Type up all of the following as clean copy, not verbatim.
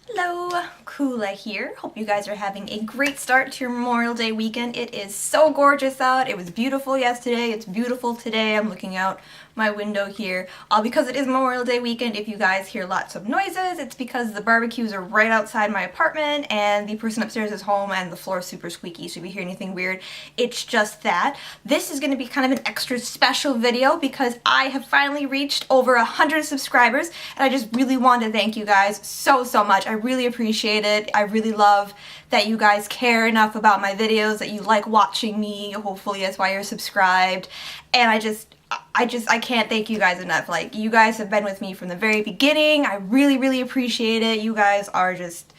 Hello, Kula here. Hope you guys are having a great start to your Memorial Day weekend. It is so gorgeous out. It was beautiful yesterday. It's beautiful today. I'm looking out my window here. Because it is Memorial Day weekend, if you guys hear lots of noises, it's because the barbecues are right outside my apartment and the person upstairs is home and the floor is super squeaky, so if you hear anything weird, it's just that. This is going to be kind of an extra special video because I have finally reached over 100 subscribers and I just really want to thank you guys so much. I really appreciate it. I really love that you guys care enough about my videos, that you like watching me. Hopefully that's why you're subscribed. And I can't thank you guys enough. Like, you guys have been with me from the very beginning. I really appreciate it. You guys are just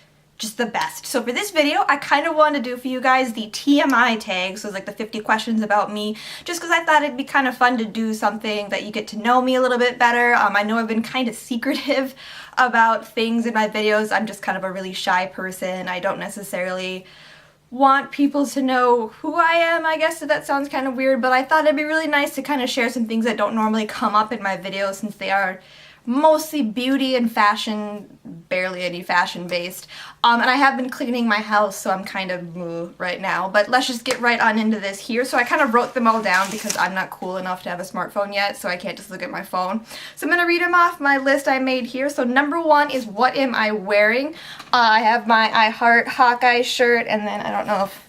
the best. So for this video, I kind of wanted to do for you guys the TMI tag, so it's like the 50 questions about me, just because I thought it'd be kind of fun to do something that you get to know me a little bit better. I know I've been kind of secretive about things in my videos. I'm just kind of a really shy person. I don't necessarily want people to know who I am, I guess, if that sounds kind of weird, but I thought it'd be really nice to kind of share some things that don't normally come up in my videos since they are mostly beauty and fashion, barely any fashion based. And I have been cleaning my house, so I'm kind of right now, but let's just get right on into this here. So I kind of wrote them all down because I'm not cool enough to have a smartphone yet, so I can't just look at my phone. So I'm going to read them off my list I made here. So number one is, what am I wearing? I have my I Heart Hawkeye shirt, and then I don't know if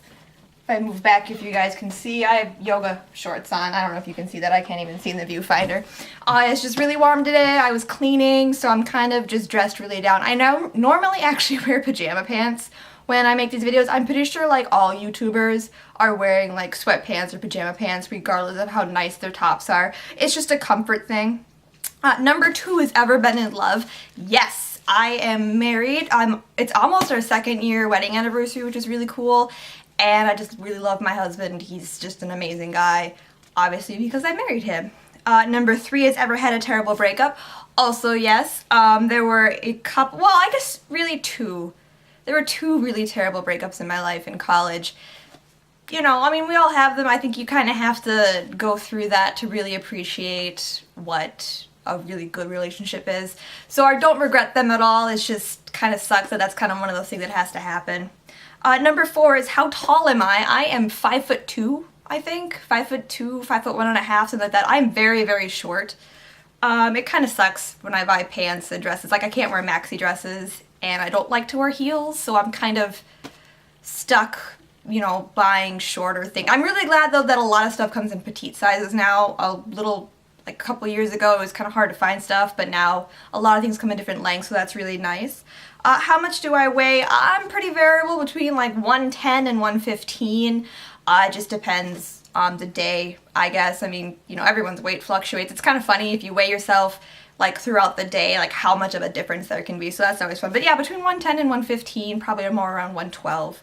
I move back if you guys can see, I have yoga shorts on. I don't know if you can see that. I can't even see in the viewfinder. It's just really warm today. I was cleaning, so I'm kind of just dressed really down. I normally actually wear pajama pants when I make these videos. I'm pretty sure like all YouTubers are wearing like sweatpants or pajama pants regardless of how nice their tops are. It's just a comfort thing. Number two is, ever been in love? Yes, I am married. It's almost our 2nd year wedding anniversary, which is really cool. And I just really love my husband. He's just an amazing guy, obviously because I married him. Number three is, ever had a terrible breakup? Also yes. There were a couple, well, I guess really two. There were 2 really terrible breakups in my life in college. You know, I mean, we all have them. I think you kind of have to go through that to really appreciate what a really good relationship is. So I don't regret them at all. It's just kind of sucks that that's kind of one of those things that has to happen. Number 4 is, how tall am I? I am 5'2", I think. 5'2", 5'1.5", something like that. I'm very short. It kind of sucks when I buy pants and dresses. Like, I can't wear maxi dresses, and I don't like to wear heels, so I'm kind of stuck, you know, buying shorter things. I'm really glad, though, that a lot of stuff comes in petite sizes now. Like a couple years ago, it was kind of hard to find stuff, but now a lot of things come in different lengths, so that's really nice. How much do I weigh? I'm pretty variable between like 110 and 115. It just depends on the day, I guess. I mean, you know, everyone's weight fluctuates. It's kind of funny if you weigh yourself like throughout the day, like how much of a difference there can be, so that's always fun. But yeah, between 110 and 115, probably more around 112.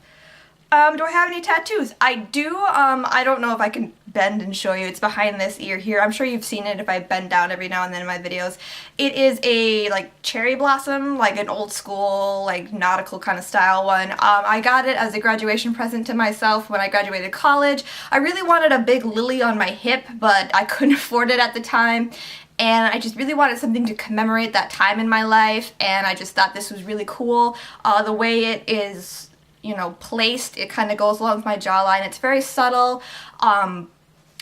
Do I have any tattoos? I do. I don't know if I can bend and show you. It's behind this ear here. I'm sure you've seen it if I bend down every now and then in my videos. It is a like cherry blossom, like an old school, like nautical kind of style one. I got it as a graduation present to myself when I graduated college. I really wanted a big lily on my hip, but I couldn't afford it at the time. And I just really wanted something to commemorate that time in my life, and I just thought this was really cool. The way it is, you know, placed, it kind of goes along with my jawline. It's very subtle.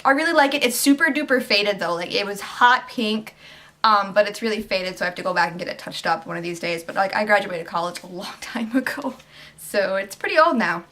I really like it. It's super duper faded though. Like, it was hot pink, but it's really faded, so I have to go back and get it touched up one of these days. But like, I graduated college a long time ago, so it's pretty old now.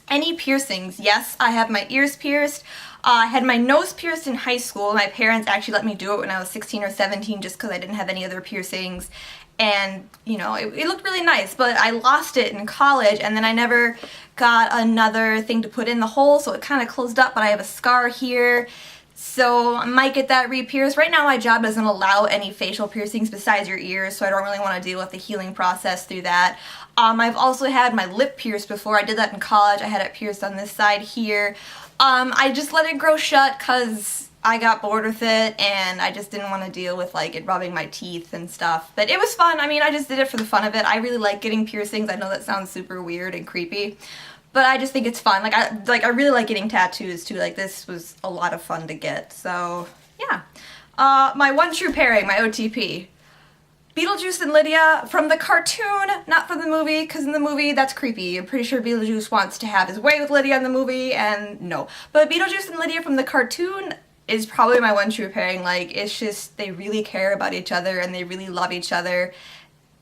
Any piercings? Yes, I have my ears pierced. I had my nose pierced in high school. My parents actually let me do it when I was 16 or 17 just because I didn't have any other piercings. And, you know, it looked really nice, but I lost it in college, and then I never got another thing to put in the hole, so it kind of closed up, but I have a scar here, so I might get that re-pierced. Right now my job doesn't allow any facial piercings besides your ears, so I don't really want to deal with the healing process through that. I've also had my lip pierced before. I did that in college. I had it pierced on this side here. I just let it grow shut because I got bored with it, and I just didn't want to deal with like it rubbing my teeth and stuff. But it was fun. I mean, I just did it for the fun of it. I really like getting piercings. I know that sounds super weird and creepy, but I just think it's fun. I really like getting tattoos too. Like, this was a lot of fun to get. So yeah. My one true pairing, my OTP. Beetlejuice and Lydia from the cartoon, not from the movie, because in the movie that's creepy. I'm pretty sure Beetlejuice wants to have his way with Lydia in the movie, and no. But Beetlejuice and Lydia from the cartoon is probably my one true pairing. Like, it's just, they really care about each other and they really love each other.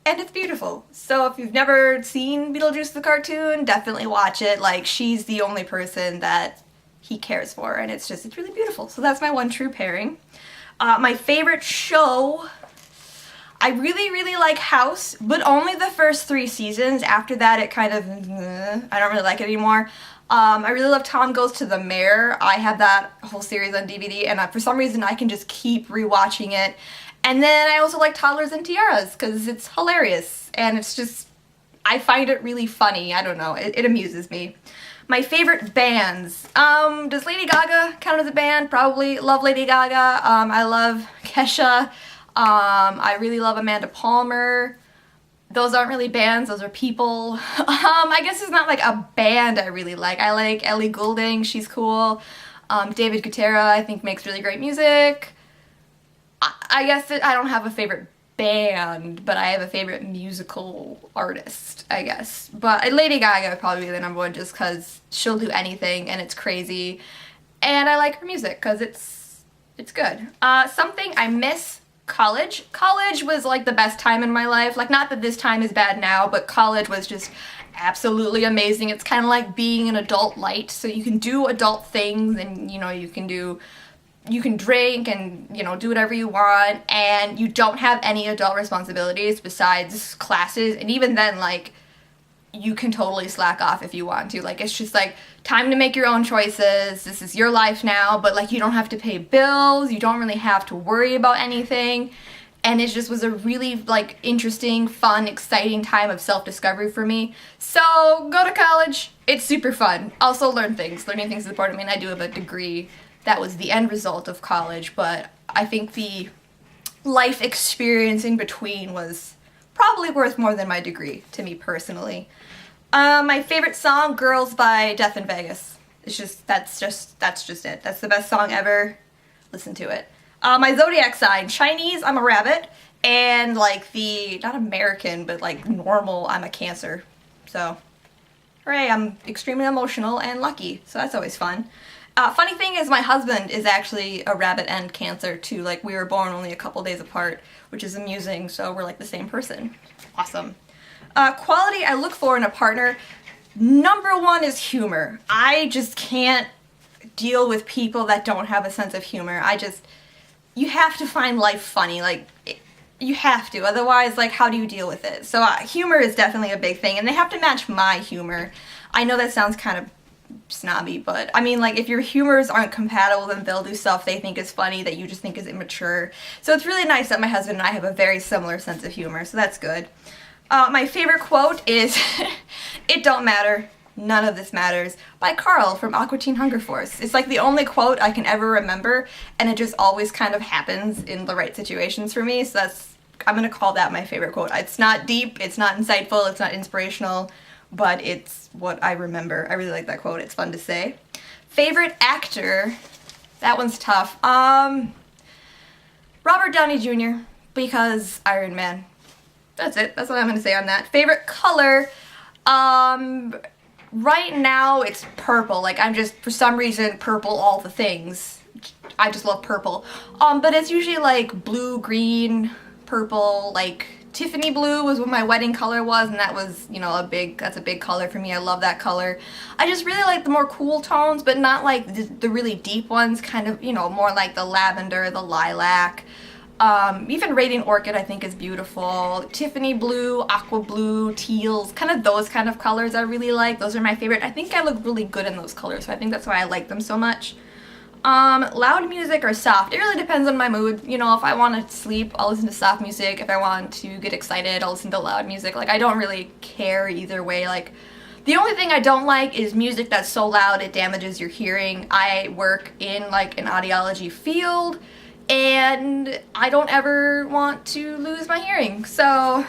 And it's beautiful. So if you've never seen Beetlejuice the cartoon, definitely watch it. Like, she's the only person that he cares for, and it's really beautiful. So that's my one true pairing. My favorite show, I really like House, but only the first 3 seasons. After that, it kind of, I don't really like it anymore. I really love Tom Goes to the Mayor. I have that whole series on DVD, and for some reason I can just keep rewatching it. And then I also like Toddlers and Tiaras, because it's hilarious, and it's just, I find it really funny. I don't know, it amuses me. My favorite bands. Does Lady Gaga count as a band? Probably. Love Lady Gaga. I love Kesha. I really love Amanda Palmer. Those aren't really bands, those are people. I guess it's not like a band I really like. I like Ellie Goulding, she's cool. David Guetta, I think, makes really great music. I guess I don't have a favorite band, but I have a favorite musical artist, I guess. But Lady Gaga would probably be the number one, just because she'll do anything and it's crazy. And I like her music because it's good. Something I miss. College. College was like the best time in my life. Like, not that this time is bad now, but college was just absolutely amazing. It's kind of like being an adult light, so you can do adult things, and you know, you can drink and, you know, do whatever you want, and you don't have any adult responsibilities besides classes, and even then, like, you can totally slack off if you want to. Like, it's just like time to make your own choices. This is your life now, but like, you don't have to pay bills, you don't really have to worry about anything. And it just was a really like interesting, fun, exciting time of self-discovery for me. So go to college, it's super fun. Also learn things. Learning things is important. I mean, I do have a degree. That was the end result of college, but I think the life experience in between was probably worth more than my degree to me personally. My favorite song, Girls by Death in Vegas. It's just, that's just it. That's the best song ever. Listen to it. My zodiac sign, Chinese, I'm a rabbit, and like not American, but like normal, I'm a Cancer. So, hooray, I'm extremely emotional and lucky, so that's always fun. Funny thing is, my husband is actually a rabbit and Cancer too. Like, we were born only a couple days apart, which is amusing, so we're like the same person. Awesome. Quality I look for in a partner, number one is humor. I just can't deal with people that don't have a sense of humor. You have to find life funny, like, you have to, otherwise, like, how do you deal with it? So humor is definitely a big thing, and they have to match my humor. I know that sounds kind of snobby, but I mean, like, if your humors aren't compatible, then they'll do stuff they think is funny that you just think is immature. So it's really nice that my husband and I have a very similar sense of humor, so that's good. My favorite quote is, "It don't matter, none of this matters," by Carl from Aqua Teen Hunger Force. It's like the only quote I can ever remember, and it just always kind of happens in the right situations for me, so I'm gonna call that my favorite quote. It's not deep, it's not insightful, it's not inspirational, but it's what I remember. I really like that quote, it's fun to say. Favorite actor, that one's tough. Robert Downey Jr., because Iron Man. That's it, that's what I'm gonna say on that. Favorite color, right now it's purple. Like, I'm just, for some reason, purple all the things. I just love purple. But it's usually like blue, green, purple, like Tiffany blue was what my wedding color was, and that was, you know, that's a big color for me. I love that color. I just really like the more cool tones, but not like the really deep ones, kind of, you know, more like the lavender, the lilac. Even Radiant Orchid I think is beautiful. Tiffany blue, aqua blue, teals, kind of those kind of colors I really like. Those are my favorite. I think I look really good in those colors, so I think that's why I like them so much. Loud music or soft? It really depends on my mood. You know, if I want to sleep, I'll listen to soft music. If I want to get excited, I'll listen to loud music. Like, I don't really care either way. Like, the only thing I don't like is music that's so loud it damages your hearing. I work in like an audiology field, and I don't ever want to lose my hearing, so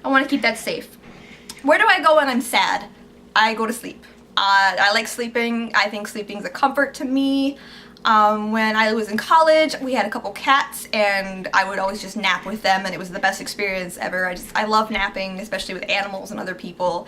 I want to keep that safe. Where do I go when I'm sad? I go to sleep. I like sleeping. I think sleeping's a comfort to me. When I was in college, we had a couple cats, and I would always just nap with them, and it was the best experience ever. I love napping, especially with animals and other people.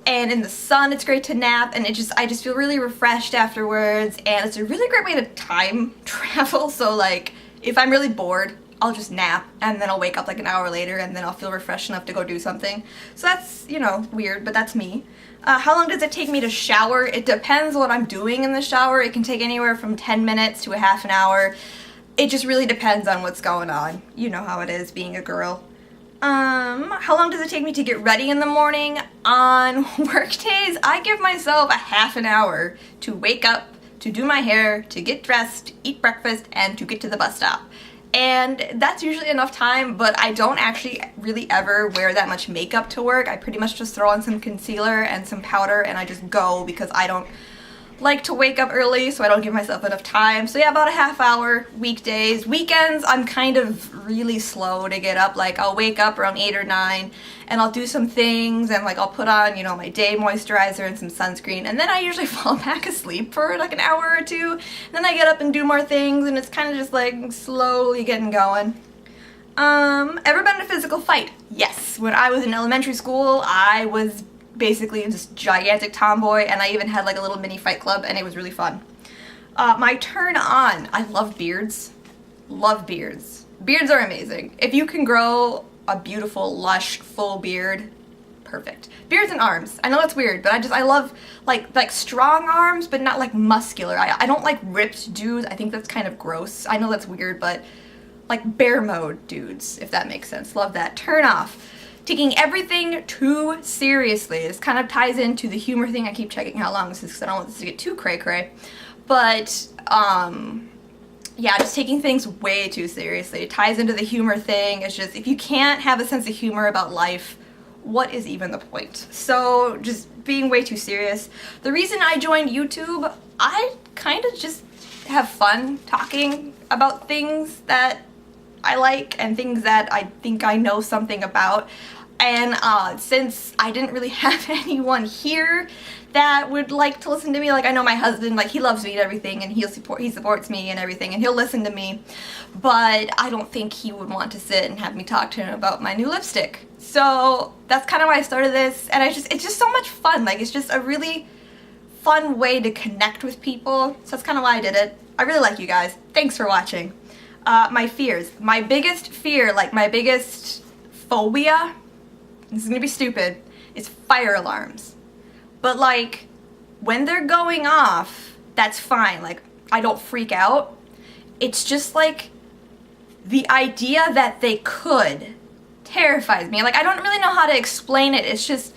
And in the sun, it's great to nap, and I just feel really refreshed afterwards, and it's a really great way to time travel. So like, if I'm really bored, I'll just nap, and then I'll wake up like an hour later, and then I'll feel refreshed enough to go do something. So that's, you know, weird, but that's me. How long does it take me to shower? It depends what I'm doing in the shower. It can take anywhere from 10 minutes to a half an hour. It just really depends on what's going on. You know how it is being a girl. How long does it take me to get ready in the morning? On work days, I give myself a half an hour to wake up, to do my hair, to get dressed, eat breakfast, and to get to the bus stop. And that's usually enough time, but I don't actually really ever wear that much makeup to work. I pretty much just throw on some concealer and some powder and I just go, because I don't like to wake up early, so I don't give myself enough time. So yeah, about a half hour weekdays. Weekends, I'm kind of really slow to get up. Like, I'll wake up around 8 or 9 and I'll do some things, and like I'll put on, you know, my day moisturizer and some sunscreen, and then I usually fall back asleep for like an hour or two. And then I get up and do more things, and it's kind of just like slowly getting going. Ever been in a physical fight? Yes. When I was in elementary school, I was basically this gigantic tomboy, and I even had like a little mini fight club, and it was really fun. My turn on, I love beards. Love beards. Beards are amazing. If you can grow a beautiful, lush, full beard, perfect. Beards and arms. I know that's weird, but I love like strong arms, but not like muscular. I don't like ripped dudes. I think that's kind of gross. I know that's weird, but like bear mode dudes, if that makes sense. Love that. Turn off. Taking everything too seriously. This kind of ties into the humor thing. I keep checking how long this is because I don't want this to get too cray-cray. But, yeah, just taking things way too seriously. It ties into the humor thing. It's just, if you can't have a sense of humor about life, what is even the point? So, just being way too serious. The reason I joined YouTube, I kind of just have fun talking about things that I like and things that I think I know something about. And since I didn't really have anyone here that would like to listen to me, like I know my husband, like he loves me and everything, and he supports me and everything, and he'll listen to me, but I don't think he would want to sit and have me talk to him about my new lipstick. So that's kind of why I started this, and it's just so much fun. Like, it's just a really fun way to connect with people, so that's kind of why I did it. I really like you guys. Thanks for watching. My fears. My biggest fear, like my biggest phobia, this is gonna be stupid, is fire alarms. But like, when they're going off, that's fine. Like, I don't freak out. It's just like, the idea that they could terrifies me. Like, I don't really know how to explain it. It's just,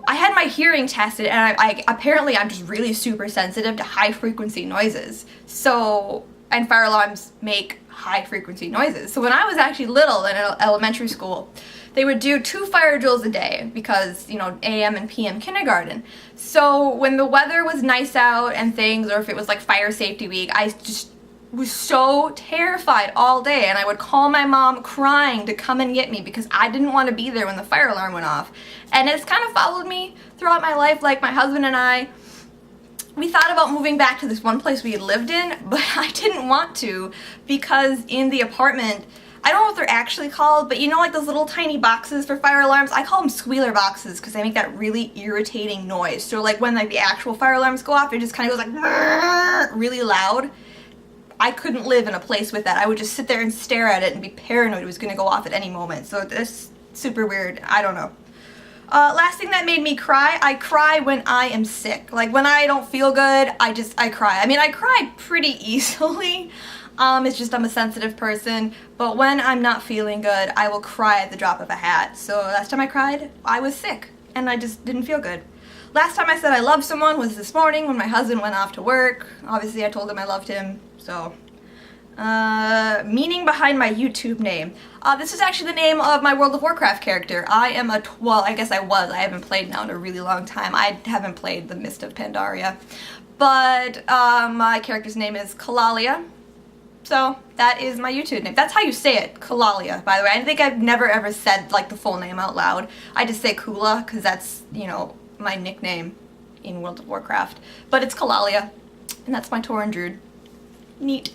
I had my hearing tested, and I apparently I'm just really super sensitive to high frequency noises. So, and fire alarms make high frequency noises. So when I was actually little in elementary school, they would do 2 fire drills a day because, you know, AM and PM kindergarten. So when the weather was nice out and things, or if it was like fire safety week, I just was so terrified all day, and I would call my mom crying to come and get me because I didn't want to be there when the fire alarm went off. And it's kind of followed me throughout my life. Like, my husband and I, we thought about moving back to this one place we had lived in, but I didn't want to because in the apartment, I don't know what they're actually called, but you know, like those little tiny boxes for fire alarms? I call them squealer boxes because they make that really irritating noise. So like when like the actual fire alarms go off, it just kind of goes like really loud. I couldn't live in a place with that. I would just sit there and stare at it and be paranoid it was going to go off at any moment. So it's super weird. I don't know. Last thing that made me cry, I cry when I am sick. Like, when I don't feel good, I cry. I mean, I cry pretty easily. It's just I'm a sensitive person. But when I'm not feeling good, I will cry at the drop of a hat. So last time I cried, I was sick. And I just didn't feel good. Last time I said I loved someone was this morning when my husband went off to work. Obviously, I told him I loved him. So, meaning behind my YouTube name. This is actually the name of my World of Warcraft character. I am well, I guess I was. I haven't played now in a really long time. I haven't played the Mist of Pandaria. But, my character's name is Kalalia. So, that is my YouTube name. That's how you say it, Kalalia, by the way. I think I've never ever said, like, the full name out loud. I just say Kula, because that's, you know, my nickname in World of Warcraft. But it's Kalalia, and that's my Tauren Druid. Neat.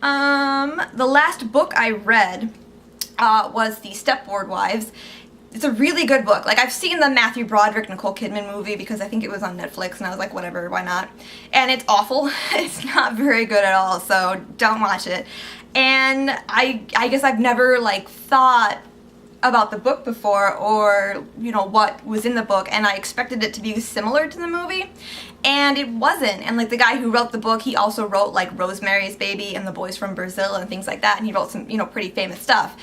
The last book I read was The Stepford Wives. It's a really good book. Like, I've seen the Matthew Broderick, Nicole Kidman movie because I think it was on Netflix, and I was like, whatever, why not? And it's awful. It's not very good at all, so don't watch it. And I guess I've never, like, thought about the book before, or, you know, what was in the book, and I expected it to be similar to the movie, and it wasn't. And, like, the guy who wrote the book, he also wrote, like, Rosemary's Baby and The Boys from Brazil and things like that, and he wrote some, you know, pretty famous stuff.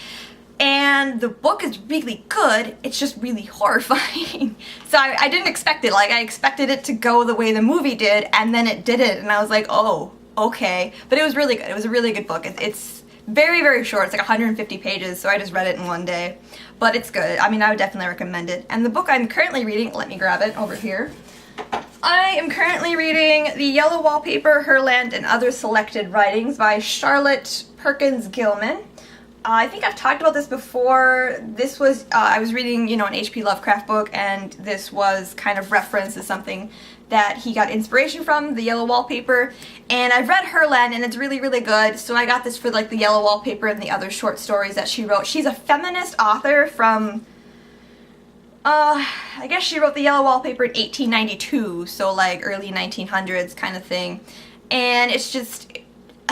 And the book is really good, it's just really horrifying. So I didn't expect it. Like, I expected it to go the way the movie did, and then it didn't, and I was like, oh, okay. But it was really good. It was a really good book. It's very, very short. It's like 150 pages, so I just read it in one day. But it's good. I mean, I would definitely recommend it. And the book I'm currently reading, let me grab it over here. I am currently reading The Yellow Wallpaper, Herland, and Other Selected Writings by Charlotte Perkins Gilman. I think I've talked about this before. This was, I was reading, you know, an H.P. Lovecraft book, and this was kind of referenced as something that he got inspiration from, The Yellow Wallpaper. And I've read Herland, and it's really, really good. So I got this for, like, The Yellow Wallpaper and the other short stories that she wrote. She's a feminist author from, I guess she wrote The Yellow Wallpaper in 1892, so, like, early 1900s kind of thing. And it's just,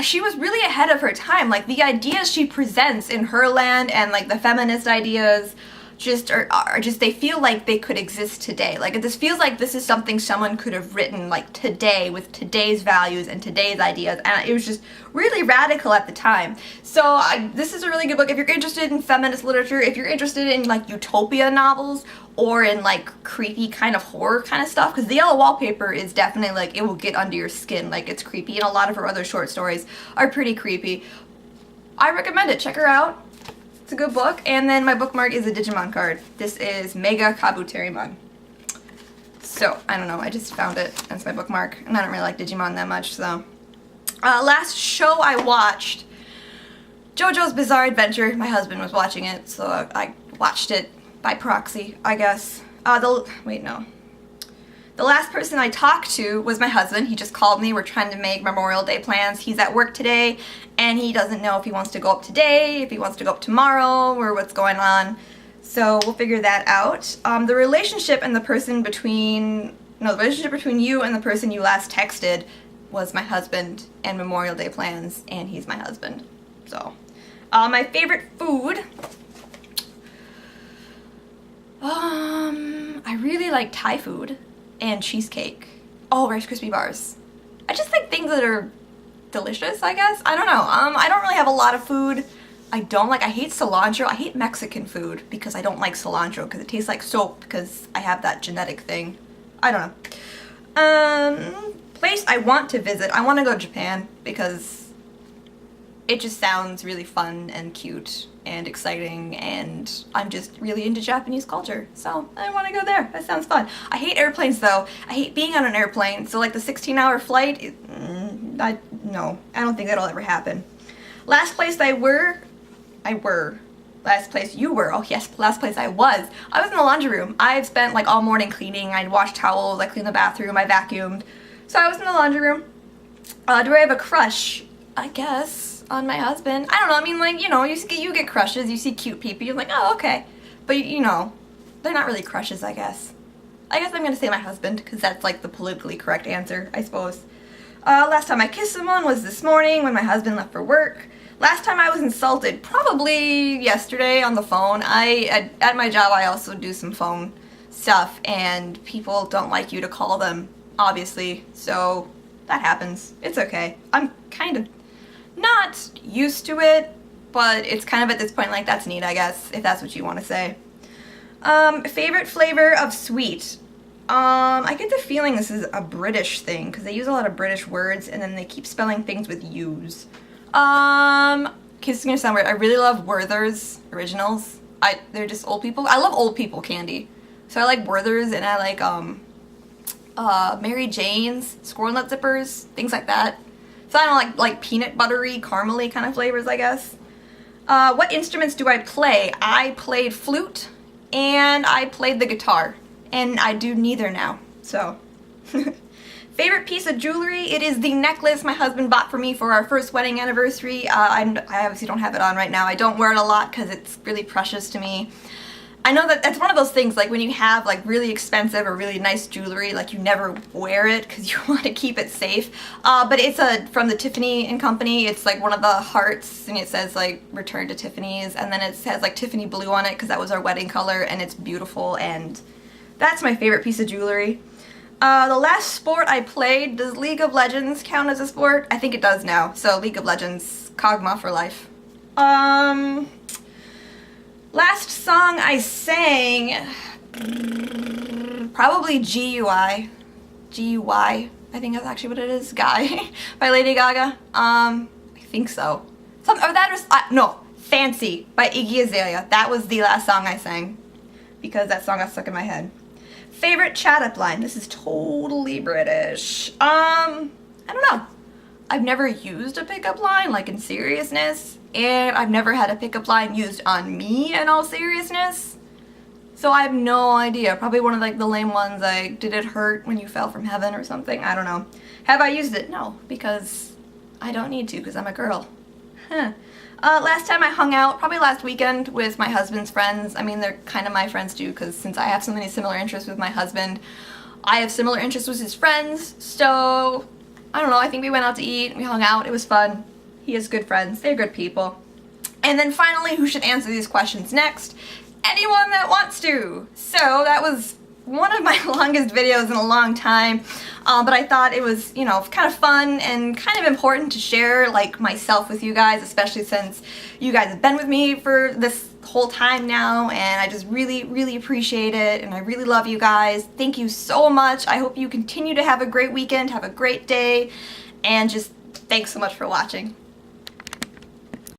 she was really ahead of her time. Like, the ideas she presents in Herland and, like, the feminist ideas just are just, they feel like they could exist today. Like, this feels like this is something someone could have written, like, today with today's values and today's ideas, and it was just really radical at the time. So this is a really good book if you're interested in feminist literature, if you're interested in, like, utopia novels, or in, like, creepy kind of horror kind of stuff, because The Yellow Wallpaper is definitely, like, it will get under your skin. Like, it's creepy, and a lot of her other short stories are pretty creepy. I recommend it. Check her out. It's a good book. And then my bookmark is a Digimon card. This is Mega Kabuterimon. So, I don't know, I just found it. That's my bookmark. And I don't really like Digimon that much, so. Last show I watched, JoJo's Bizarre Adventure. My husband was watching it, so I watched it by proxy, I guess. Wait, no. The last person I talked to was my husband. He just called me. We're trying to make Memorial Day plans. He's at work today, and he doesn't know if he wants to go up today, if he wants to go up tomorrow, or what's going on. So we'll figure that out. The relationship between you and the person you last texted was my husband and Memorial Day plans, and he's my husband. So, my favorite food. I really like Thai food and cheesecake. Oh, Rice Krispie bars. I just like things that are delicious, I guess. I don't know. I don't really have a lot of food I don't like. I hate cilantro. I hate Mexican food because I don't like cilantro because it tastes like soap because I have that genetic thing. I don't know. Place I want to visit. I want to go to Japan because it just sounds really fun and cute and exciting, and I'm just really into Japanese culture, so I want to go there. That sounds fun. I hate airplanes though. I hate being on an airplane, so like the 16-hour flight, no, I don't think that'll ever happen. Last place last place you were, oh yes, last place I was in the laundry room. I've spent like all morning cleaning. I'd washed towels, I cleaned the bathroom, I vacuumed, so I was in the laundry room. Do I have a crush? I guess on my husband. I don't know, I mean, like, you know, you get crushes, you see cute people, you're like, oh, okay. But, you know, they're not really crushes, I guess. I guess I'm gonna say my husband, because that's, like, the politically correct answer, I suppose. Last time I kissed someone was this morning when my husband left for work. Last time I was insulted, probably yesterday on the phone. At my job, I also do some phone stuff, and people don't like you to call them, obviously, so that happens. It's okay. I'm kind of not used to it, but it's kind of at this point like, that's neat, I guess, if that's what you want to say. Favorite flavor of sweet. I get the feeling this is a British thing, because they use a lot of British words, and then they keep spelling things with U's. Okay, this is gonna sound weird. I really love Werther's Originals. They're just old people. I love old people candy. So I like Werther's, and I like, Mary Jane's, Squirrel Nut Zippers, things like that. So I don't like peanut buttery, caramely kind of flavors, I guess. What instruments do I play? I played flute, and I played the guitar. And I do neither now, so. Favorite piece of jewelry, it is the necklace my husband bought for me for our first wedding anniversary. I obviously don't have it on right now. I don't wear it a lot because it's really precious to me. I know that that's one of those things, like when you have like really expensive or really nice jewelry, like you never wear it because you want to keep it safe. But it's from the Tiffany & Company. It's like one of the hearts, and it says like return to Tiffany's, and then it has like Tiffany blue on it because that was our wedding color, and it's beautiful, and that's my favorite piece of jewelry. The last sport I played, does League of Legends count as a sport? I think it does now. So League of Legends, Kog'Maw for life. Last song I sang, probably GUI. GUI, I think that's actually what it is. Guy by Lady Gaga. I think so. No, Fancy by Iggy Azalea. That was the last song I sang because that song got stuck in my head. Favorite chat-up line. This is totally British. I don't know. I've never used a pickup line, like in seriousness, and I've never had a pickup line used on me in all seriousness. So I have no idea. Probably one of like the lame ones, like, did it hurt when you fell from heaven or something? I don't know. Have I used it? No, because I don't need to, because I'm a girl. Huh. Last time I hung out, probably last weekend, with my husband's friends. I mean, they're kind of my friends too, because since I have so many similar interests with my husband, I have similar interests with his friends, so I don't know, I think we went out to eat, we hung out, it was fun. He has good friends, they're good people. And then finally, who should answer these questions next? Anyone that wants to! So that was one of my longest videos in a long time, but I thought it was, you know, kind of fun and kind of important to share, like, myself with you guys, especially since you guys have been with me for this whole time now, and I just really, really appreciate it, and I really love you guys. Thank you so much. I hope you continue to have a great weekend, have a great day, and just thanks so much for watching.